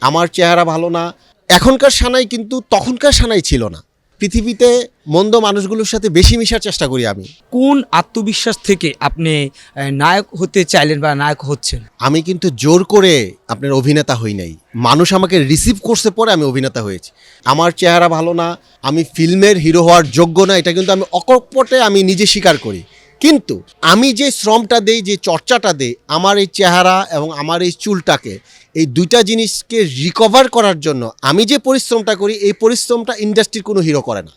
আমার চেহারা ভালো না। এখনকার সানাই কিন্তু তখনকার সানাই ছিল না। পৃথিবীতে মন্দ মানুষগুলোর সাথে বেশি মিশার চেষ্টা করি আমি। কোন আত্মবিশ্বাস থেকে আপনি নায়ক হতে চাইলেন বা নায়ক হচ্ছেন? আমি কিন্তু জোর করে আপনার অভিনেতা হই নাই। মানুষ আমাকে রিসিভ করছে পরে আমি অভিনেতা হয়েছি। আমার চেহারা ভালো না, আমি ফিল্মের হিরো হওয়ার যোগ্য না, এটা কিন্তু আমি অকপটে আমি নিজে স্বীকার করি। কিন্তু আমি যে শ্রমটা দেই, যে চর্চাটা দেই, আমার এই চেহারা এবং আমার এই চুলটাকে, এই দুইটা জিনিসকে রিকভার করার জন্য আমি যে পরিশ্রমটা করি, এই পরিশ্রমটা ইন্ডাস্ট্রির কোনো হিরো করে না।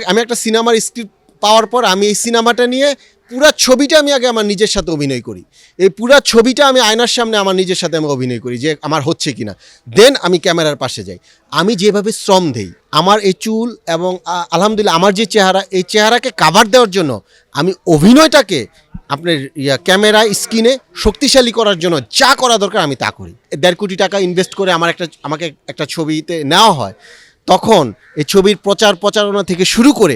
আমি একটা সিনেমার স্ক্রিপ্ট পাওয়ার পর আমি এই সিনেমাটা নিয়ে পুরা ছবিটা আমি আগে আমার নিজের সাথে অভিনয় করি। এই পুরা ছবিটা আমি আয়নার সামনে আমার নিজের সাথে আমি অভিনয় করি যে আমার হচ্ছে কিনা। দেন আমি ক্যামেরার পাশে যাই। আমি যেভাবে শ্রম দেই, আমার এই চুল এবং আলহামদুলিল্লাহ আমার যে চেহারা, এই চেহারাকে কাভার দেওয়ার জন্য আমি অভিনয়টাকে আপনার ক্যামেরা স্ক্রিনে শক্তিশালী করার জন্য যা করা দরকার আমি তা করি। 1.5 কোটি টাকা ইনভেস্ট করে আমাকে একটা ছবিতে নেওয়া হয়। তখন এই ছবির প্রচারণা থেকে শুরু করে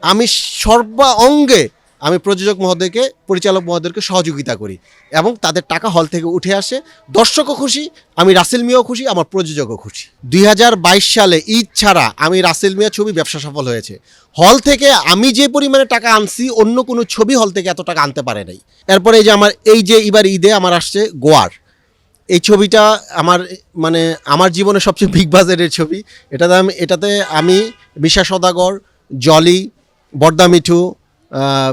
আমি সর্বাঙ্গে আমি প্রযোজক মহোদয়কে, পরিচালক মহোদয়কে সহযোগিতা করি এবং তাদের টাকা হল থেকে উঠে আসে। দর্শকও খুশি, আমি রাসেল মিয়াও খুশি, আমার প্রযোজকও খুশি। 2022 সালে ঈদ ছাড়া আমি রাসেল মিয়া ছবি ব্যবসা সফল হয়েছে। হল থেকে আমি যে পরিমাণে টাকা আনছি অন্য কোনো ছবি হল থেকে এত টাকা আনতে পারে নাই। এরপরে এই যে এবার ঈদে আমার আসছে গোয়ার, এই ছবিটা আমার জীবনের সবচেয়ে বিগ বাজেটের ছবি। এটাতে আমি বিশা সদাগর, জলি, বর্দা মিঠু,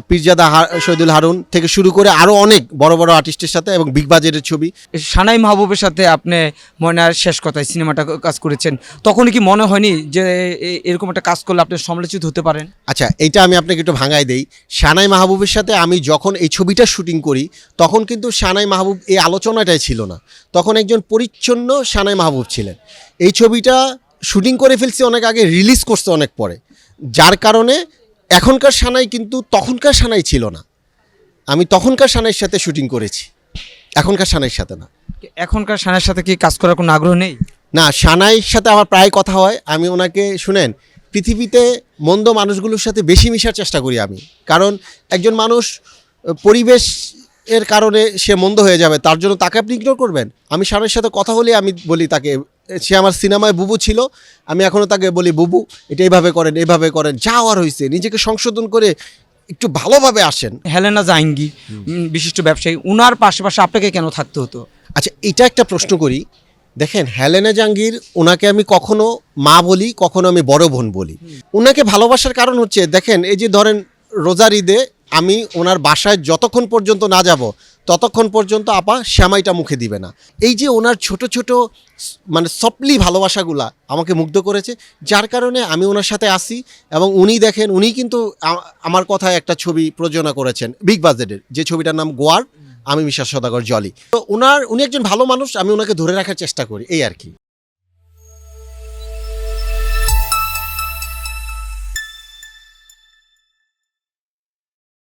পীরজাদা শহীদুল হারুন থেকে শুরু করে আরও অনেক বড় বড় আর্টিস্টের সাথে এবং বিগ বাজেটের ছবি। সানাই মাহবুবের সাথে আপনি ময়নার শেষ কথায় সিনেমাটা কাজ করেছেন, তখনই কি মনে হয়নি যে এরকম একটা কাজ করলে আপনি সমালোচিত হতে পারেন? আচ্ছা, এইটা আমি আপনাকে একটু ভাঙাই দেই। সানাই মাহবুবের সাথে আমি যখন এই ছবিটা শুটিং করি তখন কিন্তু সানাই মাহবুব এই আলোচনাটাই ছিল না। তখন একজন পরিচ্ছন্ন সানাই মাহবুব ছিলেন। এই ছবিটা শুটিং করে ফেলছি অনেক আগে, রিলিজ করছে অনেক পরে, যার কারণে এখনকার সানাই কিন্তু তখনকার সানাই ছিল না। আমি তখনকার সানাইয়ের সাথে শুটিং করেছি, এখনকার সানাইয়ের সাথে না। এখনকার সানাইয়ের সাথে কি কাজ করার কোনো আগ্রহ নেই? না, সানাইয়ের সাথে আমার প্রায় কথা হয়। আমি ওনাকে শুনেন, পৃথিবীতে মন্দ মানুষগুলোর সাথে বেশি মিশার চেষ্টা করি আমি। কারণ একজন মানুষ পরিবেশ এর কারণে সে মন্দ হয়ে যাবে, তার জন্য তাকে আপনি ইগনোর করবেন? আমি সানাইয়ের সাথে কথা হলে আমি বলি তাকে, সে আমার সিনেমায় বুবু ছিল, আমি এখনও তাকে বলি বুবু এটা এইভাবে করেন, যা হওয়ার হয়েছে নিজেকে সংশোধন করে একটু ভালোভাবে আসেন। হেলেনা জাহাঙ্গীর বিশিষ্ট ব্যবসায়ী, উনার পাশাপাশি আপনাকে কেন থাকতে হতো? আচ্ছা, এটা একটা প্রশ্ন করি। দেখেন, হেলেনা জাহাঙ্গীর, ওনাকে আমি কখনো মা বলি, কখনো আমি বড় বোন বলি। ওনাকে ভালোবাসার কারণ হচ্ছে, দেখেন এই যে ধরেন রোজার ঈদে আমি ওনার বাসায় যতক্ষণ পর্যন্ত না যাব ততক্ষণ পর্যন্ত আপা শ্যামাইটা মুখে দিবে না। এই যে ওনার ছোট ছোট সফটলি ভালোবাসাগুলা আমাকে মুগ্ধ করেছে, যার কারণে আমি ওনার সাথে আসি। এবং উনি কিন্তু আমার কথায় একটা ছবি প্রযোজনা করেছেন বিগ বাজেটের, যে ছবিটার নাম গোয়ার, আমি মিশা সদাগর, জলি। তো উনি একজন ভালো মানুষ, আমি ওনাকে ধরে রাখার চেষ্টা করি, এই আর কি।